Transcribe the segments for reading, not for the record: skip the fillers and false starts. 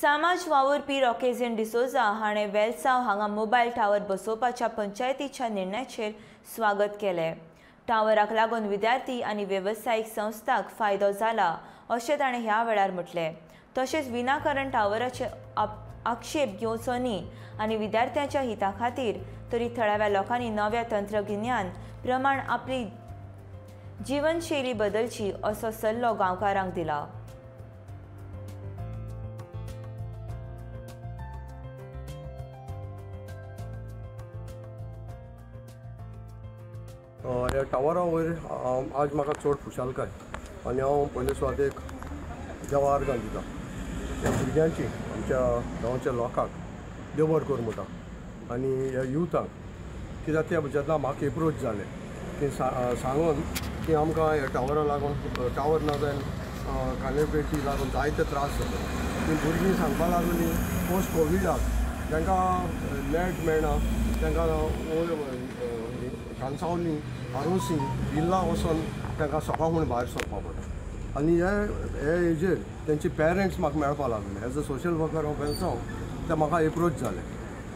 समाज वावुरपी रॉकेझिन डिसोजा हाणें वेलसाव हांगा मोबायल टावर बसोवपाच्या पंचायतीच्या निर्णयाचेर स्वागत केलें। टावराक लागून विद्यार्थी आनी वेवसायीक संस्थांक फायदो जाला अशें ताणें ह्या वेळार म्हटलें। तशेंच विनाकारण टावराचे आक्षेप घेवचो न्ही आनी विद्यार्थ्यांच्या हिता खातीर तरी थळाव्या लोकांनी नव्या तंत्रज्ञान प्रमाण आपली जीवनशैली बदलची असो सल्लो गांवकारांक दिला। ह्या टावरा वयर आज म्हाका चड खुशालकाय आनी हांव पयले सुवातेक देवा अर्गां दिता ह्या भुरग्यांची आमच्या गांवच्या लोकांक देव बरें करूं म्हणटा आनी ह्या युथाक कित्याक त्या जेन्ना म्हाका एप्रोच जालें की सांगून की आमकां ह्या टावरा लागून टावर ना जावन कनेक्टिविटी लागून जायते त्रास जाता ती भुरगीं सांगपा लागलीं पोस्ट कोविडाक तांकां नेट मेळना तांकां कांसावली आरोसी बिल्ला वचून तांकां सकाळ फुडें भायर सरपा पडटा आनी हे हेजेर तेंचे पेरंट्स म्हाका मेळपा लागले as a social worker of Velsao ते म्हाका एप्रोच जाले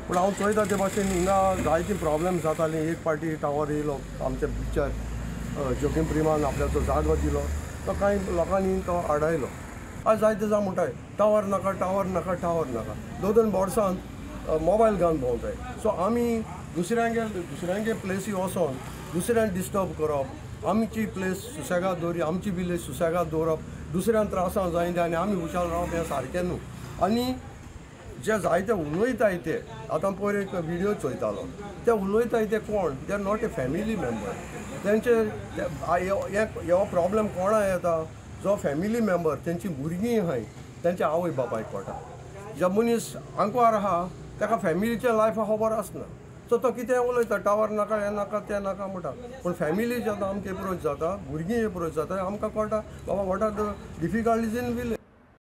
पूण हांव चोयता ते भाशेन हिंगा जायतीं प्रॉब्लेम जातालीं। एक पार्टी टावर येयलो आमच्या बिचार जोगीम प्रिमान आपल्याचो जागो दिलो तो कांय लोकांनी तो आडायलो आज जायते जावं म्हणटाय टावर नाका टावर नाका टावर नाका दोन बोर्डसांत मोबायल घालून भोंवताय। सो आमी दुसऱ्यांगे प्लेसी वचोन दुसऱ्यांक डिस्टर्ब करप आमची प्लेस सुसेगाद दवरी आमची विलेज सुसेगाद दवरप दुसऱ्यांक त्रासां जायते आनी आमी हुशार रावप हें सारकें न्हू। आनी जे जायते उलयताय ते आतां पयर एक विडियो चोयतालो ते उलयताय ते कोण they are not a family member तेंचे हो प्रॉब्लेम कोणा येता जो फॅमिली मेंबर तेंची भुरगीं आहाय तेंच्या आवय बापायक पडटा जे मनीस आंकवार आहा ताका फॅमिलीच्या लायफा खबर आसना सो तो कितें उलयता टावर नाका हें नाका तें नाका म्हणटा पूण फॅमिली जेन्ना आमकां एप्रोच जाता भुरगीं एप्रोच जाता आमकां कळटा बाबा what are the difficulties in village.